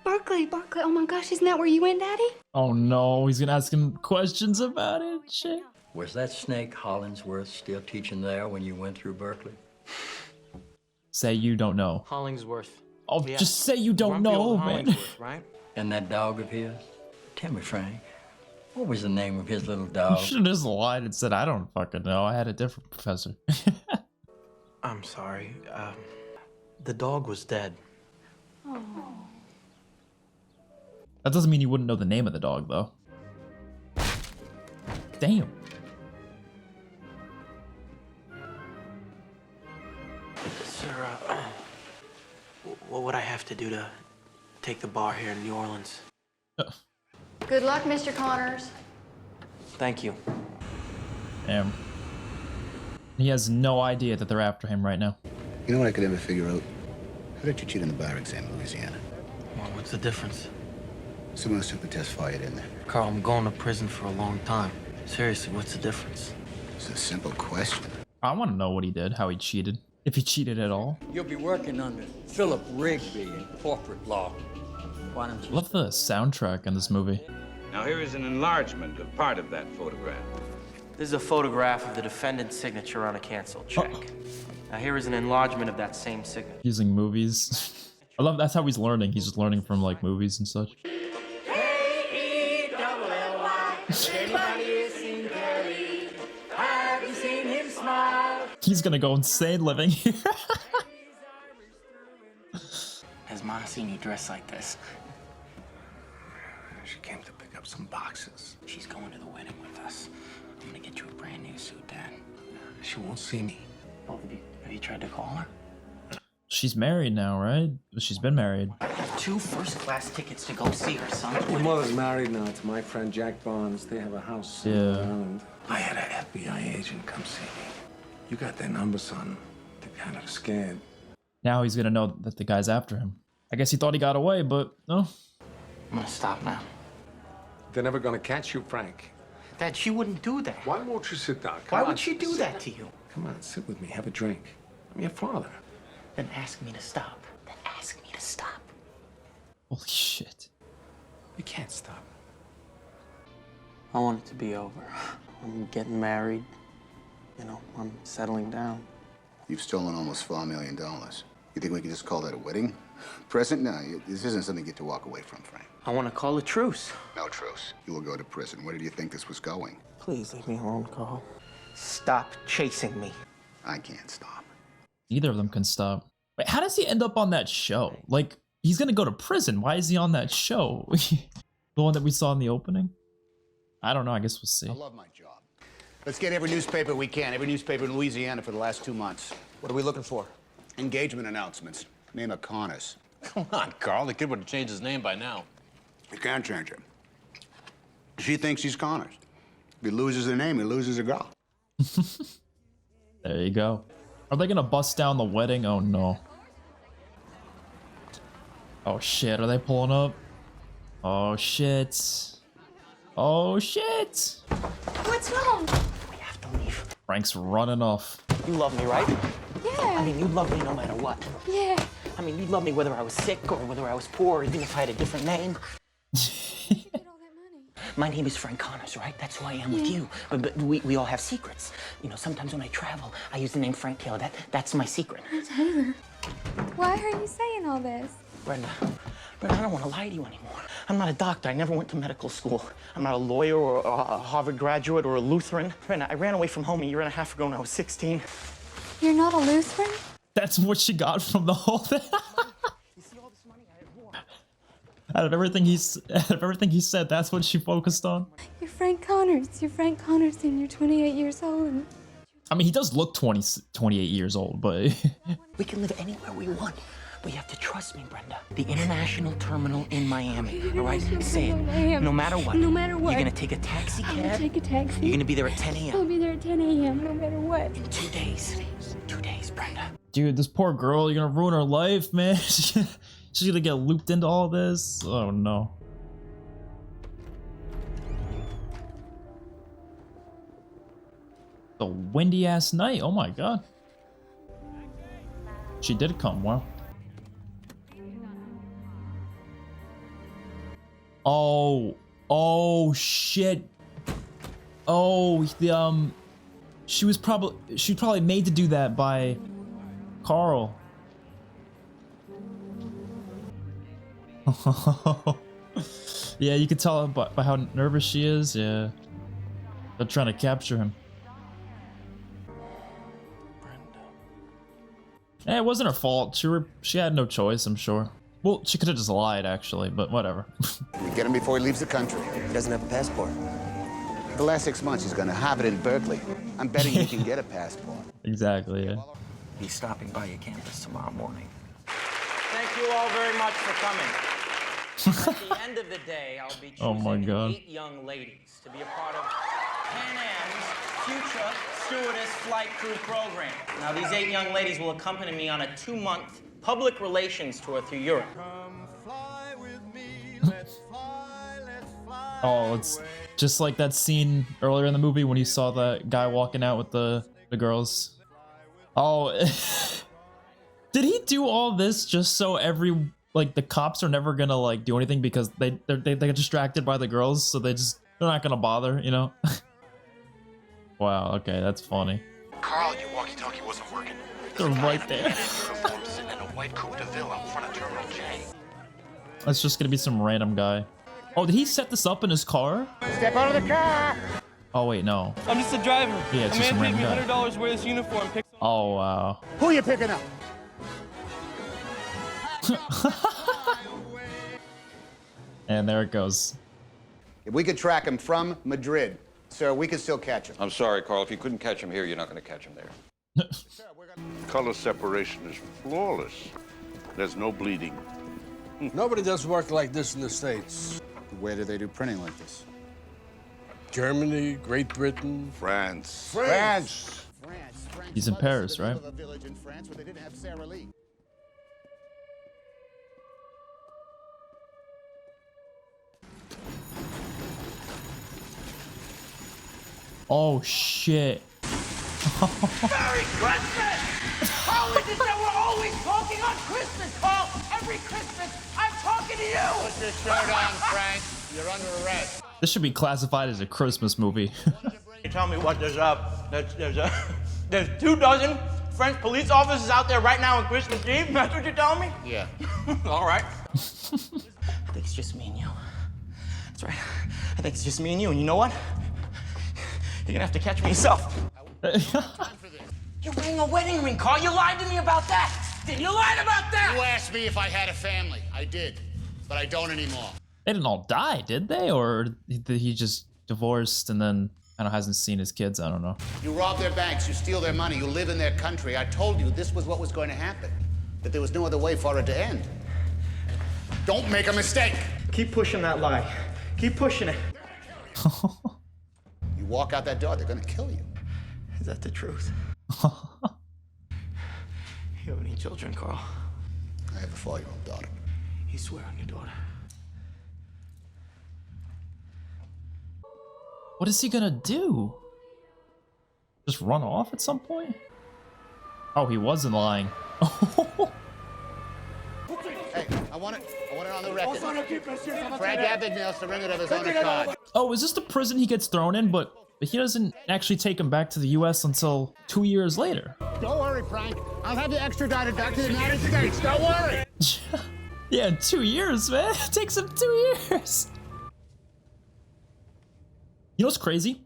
Speaker 22: Berkeley. Oh my gosh, isn't that where you went, Daddy?
Speaker 1: Oh, no. He's gonna ask him questions about it. Shit.
Speaker 21: Was that snake Hollingsworth still teaching there when you went through Berkeley?
Speaker 1: Say you don't know.
Speaker 5: Hollingsworth.
Speaker 1: Oh,
Speaker 5: Yeah.
Speaker 1: just say you don't
Speaker 5: Grumpy
Speaker 1: know,
Speaker 5: old
Speaker 1: man.
Speaker 5: Hollingsworth, right?
Speaker 21: And that dog of his? Tell me, Frank, what was the name of his little
Speaker 1: You
Speaker 21: dog?
Speaker 1: should have just lied and said, I don't fucking know. I had a different professor.
Speaker 5: I'm sorry. The dog was dead.
Speaker 24: Oh.
Speaker 1: That doesn't mean you wouldn't know the name of the dog, though. Damn.
Speaker 5: Sir, what would I have to do to take the bar here in New Orleans?
Speaker 6: Good luck, Mr. Connors.
Speaker 5: Thank you.
Speaker 1: Damn. He has no idea that they're after him right now.
Speaker 9: You know what I could never figure out? How did you cheat on the bar exam in Louisiana?
Speaker 5: Well, what's the difference?
Speaker 9: Someone else took the test for you, didn't they?
Speaker 5: Carl, I'm going to prison for a long time. Seriously, what's the difference?
Speaker 9: It's a simple question.
Speaker 1: I want to know what he did, how he cheated. If he cheated at all.
Speaker 21: You'll be working under Philip Rigby in corporate law. Why don't you...
Speaker 1: I love the soundtrack in this movie.
Speaker 23: Now here is an enlargement of part of that photograph.
Speaker 5: This is a photograph of the defendant's signature on a canceled check. Now here is an enlargement of that same signature.
Speaker 1: Using movies. I love that's how he's learning. He's just learning from like movies and such.
Speaker 2: Have you seen him smile?
Speaker 1: He's gonna go insane living here.
Speaker 5: Has Ma seen you dress like this?
Speaker 10: She came to pick up some boxes.
Speaker 5: She's going to the wedding with us. I'm gonna get you a brand new suit, Dad.
Speaker 10: She won't see me.
Speaker 5: Both of you, have you tried to call her?
Speaker 1: She's married now, right? She's been married.
Speaker 5: I have 2 first-class tickets to go see her, son.
Speaker 10: Your mother's married now to my friend Jack Barnes. They have a house
Speaker 1: Yeah.
Speaker 10: in Long Island. I had an FBI agent come see me. You got their number, son. They're kind of scared.
Speaker 1: Now he's gonna know that the guy's after him. I guess he thought he got away, but no.
Speaker 5: I'm gonna stop now.
Speaker 10: They're never gonna catch you, Frank.
Speaker 5: Dad, she wouldn't do that.
Speaker 10: Why won't you sit down?
Speaker 5: Why would she do that to you?
Speaker 10: Come on, sit with me. Have a drink. I'm your father.
Speaker 5: Then ask me to stop. Then ask me to stop.
Speaker 1: Holy shit.
Speaker 10: You can't stop.
Speaker 12: I want it to be over. I'm getting married. You know, I'm settling down.
Speaker 9: You've stolen almost $4 million. You think we can just call that a wedding present? No, this isn't something you get to walk away from, Frank.
Speaker 5: I want to call a truce.
Speaker 9: No truce. You will go to prison. Where did you think this was going?
Speaker 12: Please leave me alone, Carl.
Speaker 5: Stop chasing me.
Speaker 9: I can't stop.
Speaker 1: Neither of them can stop. Wait, how does he end up on that show? Like, he's gonna go to prison. Why is he on that show? The one that we saw in the opening? I don't know. I guess we'll see.
Speaker 9: I love my job. Let's get every newspaper we can, every newspaper in Louisiana for the last 2 months.
Speaker 11: What are we looking for?
Speaker 9: Engagement announcements. Name of Connors.
Speaker 11: Come on, Carl. The kid would have changed his name by now.
Speaker 9: You can't change it. She thinks he's Connors. If he loses the name, he loses a girl.
Speaker 1: There you go. Are they gonna bust down the wedding? Oh no. Oh shit, are they pulling up? Oh shit. Oh shit.
Speaker 16: What's wrong?
Speaker 5: We have to leave.
Speaker 1: Frank's running off.
Speaker 5: You love me, right?
Speaker 16: Yeah.
Speaker 5: I mean, you love me no matter what.
Speaker 16: Yeah.
Speaker 5: I mean, you love me whether I was sick or whether I was poor, or even if I had a different name. My name is Frank Connors, right? That's who I am with you. But we all have secrets. You know, sometimes when I travel, I use the name Frank Taylor. That's my secret.
Speaker 16: Taylor, why are you saying all this?
Speaker 5: Brenda, I don't want to lie to you anymore. I'm not a doctor. I never went to medical school. I'm not a lawyer or a Harvard graduate or a Lutheran. Brenda, I ran away from home a year and a half ago when I was 16.
Speaker 16: You're not a Lutheran?
Speaker 1: That's what she got from the whole thing. Out of everything he said, that's what she focused on.
Speaker 16: You're Frank Connors. You're Frank Connors and you're 28 years old.
Speaker 1: I mean, he does look 28 years old, but...
Speaker 5: We can live anywhere we want. But you have to trust me, Brenda. The international terminal in Miami, all right? Say it. No matter what.
Speaker 16: No matter what.
Speaker 5: You're gonna take a taxi cab.
Speaker 16: I'm gonna take a taxi.
Speaker 5: You're gonna be there at 10 a.m.
Speaker 16: I'll be there at 10 a.m. no matter what.
Speaker 5: In 2 days. 2 days, Brenda.
Speaker 1: Dude, this poor girl, you're gonna ruin her life, man. She's gonna get looped into all this. Oh no. The windy ass night. Oh my god. She did come. Wow. Oh shit. Oh, she was probably made to do that by Carl. Yeah, you could tell by how nervous she is. Yeah, they're trying to capture him. Eh, it wasn't her fault. She had no choice, I'm sure. Well, she could have just lied, actually, but whatever.
Speaker 9: We get him before he leaves the country.
Speaker 11: He doesn't have a passport.
Speaker 9: The last 6 months, he's gonna have it in Berkeley. I'm betting he can get a passport.
Speaker 1: Exactly, yeah.
Speaker 5: He's stopping by your campus tomorrow morning.
Speaker 12: Thank you all very much for coming. At the end of the day, I'll be
Speaker 1: Oh my
Speaker 12: choosing
Speaker 1: God.
Speaker 12: 8 young ladies to be a part of Pan Am's future stewardess flight crew program. Now, these 8 young ladies will accompany me on a 2-month public relations tour through Europe.
Speaker 1: Oh, it's just like that scene earlier in the movie when you saw the guy walking out with the girls. Oh, did he do all this just so the cops are never gonna like do anything because they get distracted by the girls, so they're not gonna bother, you know? Wow, okay, that's funny.
Speaker 15: Carl, your walkie-talkie wasn't working.
Speaker 1: They're right there.
Speaker 3: white Coupe de Ville out front of Terminal J.
Speaker 1: That's just gonna be some random guy. Oh, did he set this up in his car?
Speaker 9: Step out of the car!
Speaker 1: Oh wait, no.
Speaker 18: I'm just a driver.
Speaker 1: Yeah, it's
Speaker 18: a
Speaker 1: just
Speaker 18: man
Speaker 1: some
Speaker 18: paid me
Speaker 1: random guy.
Speaker 18: $100 wear this uniform.
Speaker 1: Oh wow.
Speaker 9: Who are you picking up?
Speaker 1: And there it goes.
Speaker 9: If we could track him from Madrid, sir, we could still catch him.
Speaker 11: I'm sorry, Carl. If you couldn't catch him here, you're not going to catch him there.
Speaker 23: Color separation is flawless. There's no bleeding.
Speaker 19: Nobody does work like this in the States.
Speaker 9: Where do they do printing like this?
Speaker 19: Germany, Great Britain,
Speaker 23: France.
Speaker 9: France.
Speaker 1: He's in Paris, right?
Speaker 9: A village in France where they didn't have Sarah Lee.
Speaker 1: Oh shit.
Speaker 2: Merry Christmas! How is it that we're always talking on Christmas, Carl? Every Christmas, I'm talking to you!
Speaker 9: Put your shirt on, Frank. You're under arrest.
Speaker 1: This should be classified as a Christmas movie.
Speaker 18: You tell me what there's 24 French police officers out there right now on Christmas Eve. That's what you're telling me?
Speaker 9: Yeah.
Speaker 18: All right. I think it's just me and you. That's right. I think it's just me and you. And you know what? You're gonna have to catch me yourself. You're wearing a wedding ring, Carl. You lied to me about that. You lied about that.
Speaker 9: You asked me if I had a family. I did, but I don't anymore.
Speaker 1: They didn't all die, did they? Or did he just divorced and then I don't know, hasn't seen his kids? I don't know.
Speaker 9: You rob their banks, you steal their money, you live in their country. I told you this was what was going to happen, that there was no other way for it to end. Don't make a mistake.
Speaker 18: Keep pushing that lie. Keep pushing it.
Speaker 9: You walk out that door, they're gonna kill you.
Speaker 18: Is that the truth? You have any children, Carl?
Speaker 9: I have a 4-year-old daughter.
Speaker 18: You swear on your daughter.
Speaker 1: What is he gonna do? Just run off at some point? Oh, he wasn't lying.
Speaker 9: Hey, I want it on the record. Frank Abagnale surrendered of his own accord.
Speaker 1: Oh, is this the prison he gets thrown in? But he doesn't actually take him back to the US until 2 years later.
Speaker 9: Don't worry, Frank. I'll have you extradited back to the United States. Don't worry.
Speaker 1: Yeah, in 2 years, man. It takes him 2 years. You know what's crazy?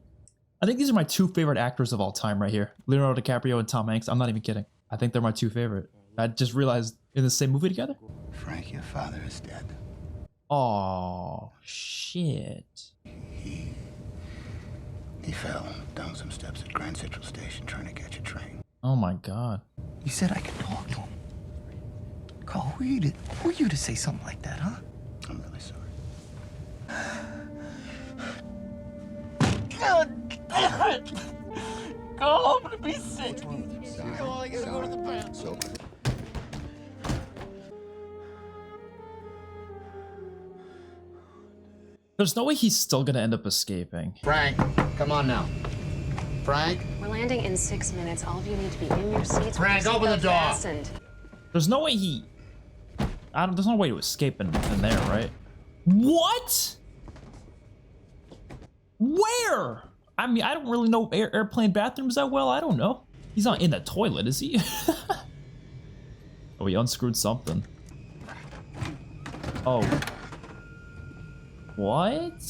Speaker 1: I think these are my 2 favorite actors of all time right here. Leonardo DiCaprio and Tom Hanks. I'm not even kidding. I think they're my 2 favorite. I just realized in the same movie together.
Speaker 15: Frank, your father is dead.
Speaker 1: Oh, shit.
Speaker 15: He fell down some steps at Grand Central Station trying to catch a train.
Speaker 1: Oh my God.
Speaker 5: You said I could talk to him. Carl, who are you to say something like that, huh?
Speaker 15: I'm really sorry.
Speaker 2: God damn it! Carl, I'm gonna be sick.
Speaker 15: Sorry.
Speaker 2: Go to the bathroom.
Speaker 15: It's over.
Speaker 1: There's no way he's still gonna end up escaping.
Speaker 9: Frank, come on now. Frank?
Speaker 20: We're landing in 6 minutes. All of you need to be in your seats.
Speaker 9: Frank, open the door.
Speaker 20: Fastened.
Speaker 1: There's no way he... there's no way to escape in there, right? What? Where? I mean, I don't really know airplane bathrooms that well. I don't know. He's not in the toilet, is he? Oh, he unscrewed something. Oh. What?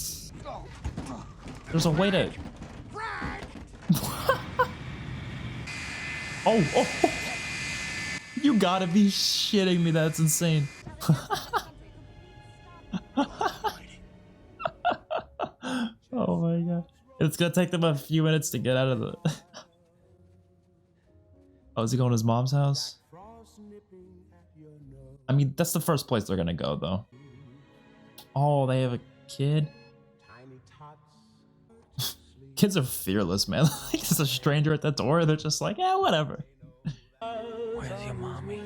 Speaker 1: There's a way to... Oh. You gotta be shitting me. That's insane. Oh my God. It's gonna take them a few minutes to get out of the... Oh, is he going to his mom's house? I mean, that's the first place they're gonna go, though. Oh, they have a kid? Kids are fearless, man. Like, there's a stranger at the door, they're just like, yeah, whatever.
Speaker 5: Where's your mommy?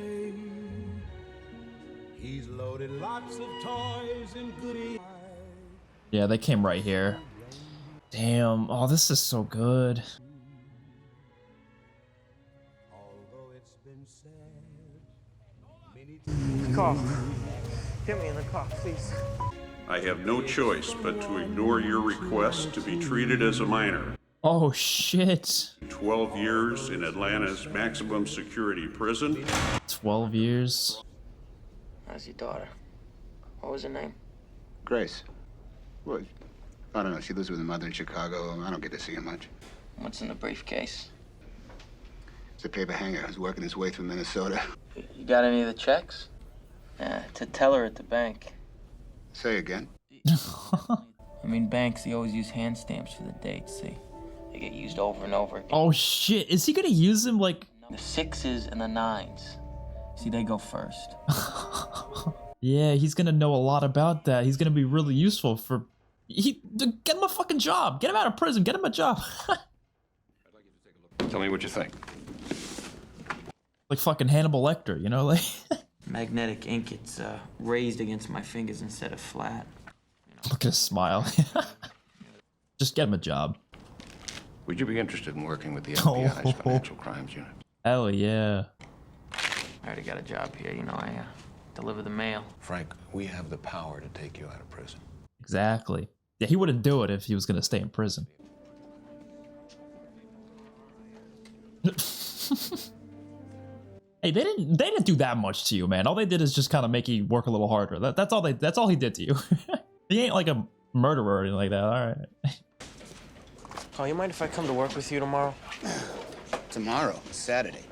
Speaker 2: He's loaded lots of toys and goodies.
Speaker 1: Yeah, they came right here. Damn. Oh, this is so good.
Speaker 18: Carl, get me in the car, please.
Speaker 23: I have no choice but to ignore your request to be treated as a minor.
Speaker 1: Oh shit.
Speaker 23: 12 years in Atlanta's maximum security prison.
Speaker 1: 12 years.
Speaker 5: How's your daughter? What was her name?
Speaker 9: Grace. What? I don't know. She lives with her mother in Chicago. I don't get to see her much.
Speaker 5: What's in the briefcase?
Speaker 9: It's a paper hanger who's working his way through Minnesota.
Speaker 5: You got any of the checks? Yeah, to tell her at the bank.
Speaker 9: Say again.
Speaker 5: I mean, banks, they always use hand stamps for the dates, see? They get used over and over again.
Speaker 1: Oh shit, is he gonna use them like...
Speaker 5: The 6s and the 9s. See, they go first.
Speaker 1: Yeah, he's gonna know a lot about that. He's gonna be really useful for... Get him a fucking job. Get him out of prison. Get him a job.
Speaker 11: Tell me what you think.
Speaker 1: Like fucking Hannibal Lecter, you know? Like
Speaker 5: Magnetic ink, it's raised against my fingers instead of flat.
Speaker 1: Look at his smile. Just get him a job.
Speaker 23: Would you be interested in working with the FBI's Financial Crimes Unit?
Speaker 1: Hell yeah.
Speaker 5: I already got a job here, you know, I deliver the mail.
Speaker 4: Frank, we have the power to take you out of prison.
Speaker 1: Exactly. Yeah, he wouldn't do it if he was gonna stay in prison. Hey, they didn't do that much to you, man. All they did is just kind of make you work a little harder. That's all he did to you. He ain't like a murderer or anything like that. All right.
Speaker 12: Oh, you mind if I come to work with you tomorrow?
Speaker 9: Tomorrow, Saturday.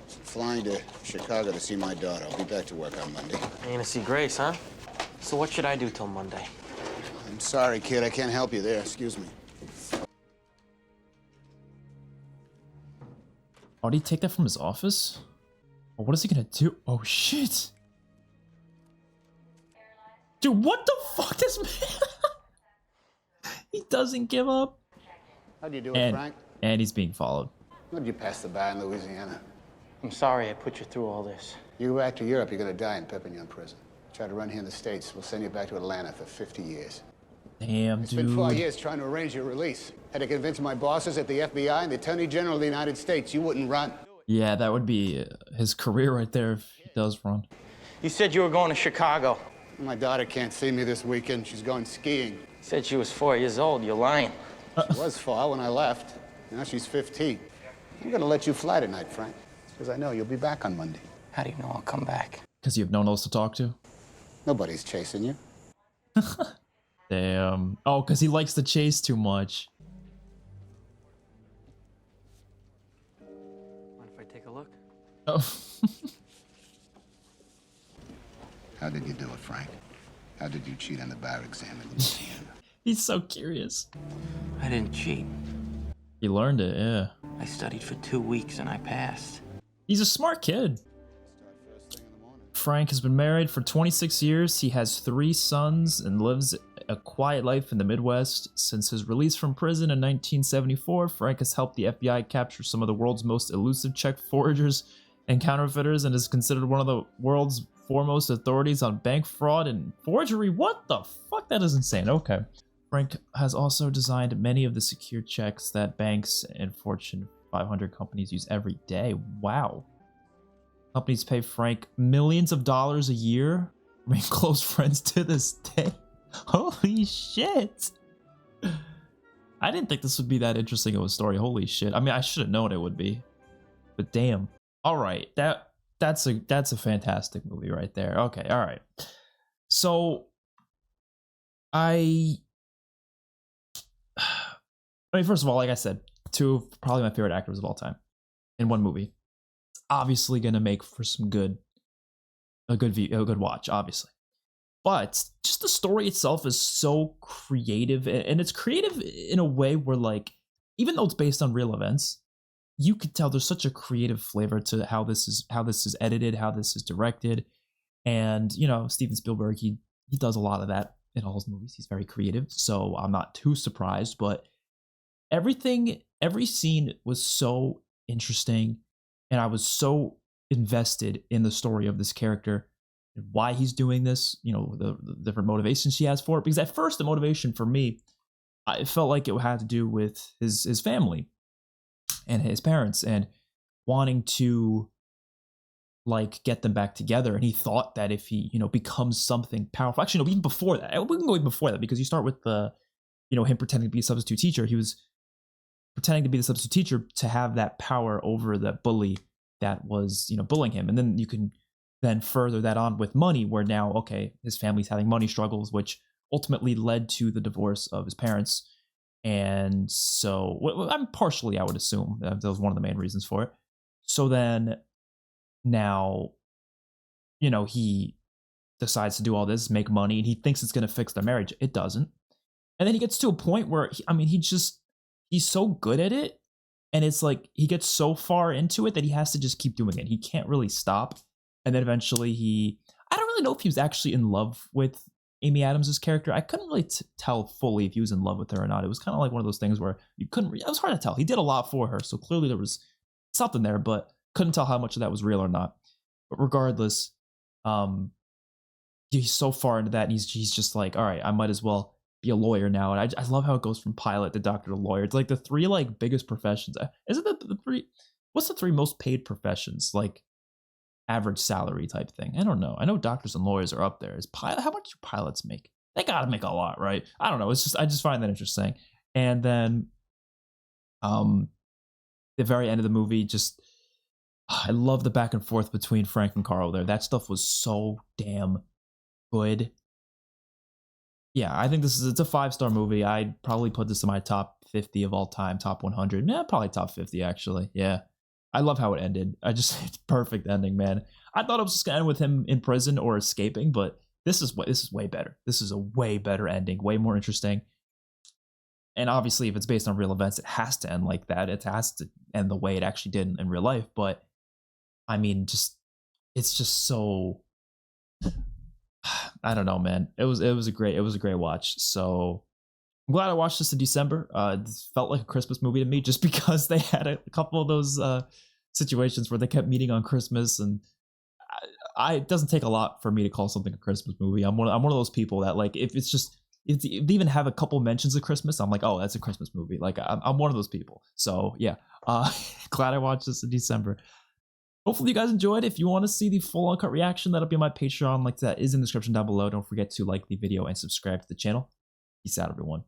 Speaker 9: Flying to Chicago to see my daughter. I'll be back to work on Monday.
Speaker 12: You're gonna see Grace, huh? So what should I do till Monday?
Speaker 9: I'm sorry, kid. I can't help you there. Excuse me.
Speaker 1: Oh, did he take that from his office? Oh, what is he gonna do? Oh, shit. Dude, what the fuck, this man? He doesn't give up.
Speaker 9: How do you do it, Frank?
Speaker 1: And he's being followed.
Speaker 9: How did you pass the bar in Louisiana?
Speaker 5: I'm sorry I put you through all this.
Speaker 9: You go back to Europe, you're gonna die in Perpignan prison. Try to run here in the States, we'll send you back to Atlanta for 50 years.
Speaker 1: Damn,
Speaker 9: It's been 4 years trying to arrange your release. Had to convince my bosses at the FBI and the Attorney General of the United States you wouldn't run.
Speaker 1: Yeah, that would be his career right there if he does run.
Speaker 5: You said you were going to Chicago.
Speaker 9: My daughter can't see me this weekend. She's going skiing.
Speaker 5: You said she was 4 years old. You're lying.
Speaker 9: She was 4 when I left. Now she's 15. I'm gonna let you fly tonight, Frank, because I know you'll be back on Monday.
Speaker 5: How do you know I'll come back?
Speaker 1: Because you have no one else to talk to?
Speaker 9: Nobody's chasing you.
Speaker 1: Damn. Oh, because he likes to chase too much.
Speaker 5: Mind if I take a look?
Speaker 1: Oh.
Speaker 9: How did you do it, Frank? How did you cheat on the bar exam in Louisiana?
Speaker 1: He's so curious.
Speaker 5: I didn't cheat.
Speaker 1: He learned it, yeah.
Speaker 5: I studied for 2 weeks and I passed.
Speaker 1: He's a smart kid. Frank has been married for 26 years. He has 3 sons and lives a quiet life in the Midwest. Since his release from prison in 1974, Frank has helped the FBI capture some of the world's most elusive check forgers and counterfeiters and is considered one of the world's foremost authorities on bank fraud and forgery. What the fuck? That is insane. Okay. Frank has also designed many of the secure checks that banks and Fortune 500 companies use every day. Wow. Companies pay Frank millions of dollars a year, remain close friends to this day. Holy shit. I didn't think this would be that interesting of a story. Holy shit. I mean, I should have known it would be. But damn. All right. That's a fantastic movie right there. Okay, all right. So I mean, first of all, like I said, 2 of probably my favorite actors of all time in one movie. It's obviously gonna make for some a good watch, obviously. But just the story itself is so creative, and it's creative in a way where, like, even though it's based on real events, you could tell there's such a creative flavor to how this is edited, how this is directed, and you know, Steven Spielberg, he does a lot of that in all his movies. He's very creative, so I'm not too surprised. But every scene was so interesting, and I was so invested in the story of this character and why he's doing this. You know, the different motivations he has for it. Because at first, the motivation for me, I felt like it had to do with his family and his parents and wanting to, like, get them back together. And he thought that if he, you know, becomes something powerful, actually, no, even before that, we can go even before that, because you start with him pretending to be a substitute teacher. He was pretending to be the substitute teacher to have that power over the bully that was, bullying him. And then you can then further that on with money, where now, okay, his family's having money struggles, which ultimately led to the divorce of his parents. And so, I'm partially, I would assume that was one of the main reasons for it. So then now, he decides to do all this, make money, and he thinks it's going to fix their marriage. It doesn't. And then he gets to a point where, he's so good at it. And it's like he gets so far into it that he has to just keep doing it. He can't really stop. And then eventually I don't really know if he was actually in love with Amy Adams' character. I couldn't really tell fully if he was in love with her or not. It was kind of like one of those things where it was hard to tell. He did a lot for her, so clearly there was something there, but couldn't tell how much of that was real or not. But regardless, he's so far into that, and he's just like, all right, I might as well be a lawyer now. And I love how it goes from pilot to doctor to lawyer. It's like the three biggest professions. Isn't it the three? What's the three most paid professions? Like average salary type thing. I don't know. I know doctors and lawyers are up there. How much do pilots make? They gotta make a lot, right? I don't know. I just find that interesting. And then the very end of the movie, I love the back and forth between Frank and Carl there. That stuff was so damn good. Yeah, I think it's a 5-star movie. I'd probably put this in my top 50 of all time, top 100. Yeah, probably top 50 actually. Yeah. I love how it ended. It's perfect ending, man. I thought it was just gonna end with him in prison or escaping, but this is way better. This is a way better ending, way more interesting. And obviously, if it's based on real events, it has to end like that. It has to end the way it actually did in real life. But it's just so. I don't know, man. It was a great watch. So I'm glad I watched this in December. It felt like a Christmas movie to me, just because they had a couple of those situations where they kept meeting on Christmas, and it doesn't take a lot for me to call something a Christmas movie. I'm one of those people that, like, if they even have a couple mentions of Christmas, I'm like, oh, that's a Christmas movie. Like, I'm one of those people. So yeah, glad I watched this in December. Hopefully you guys enjoyed. If you want to see the full uncut reaction, that'll be on my Patreon. Like, that is in the description down below. Don't forget to like the video and subscribe to the channel. Peace out, everyone.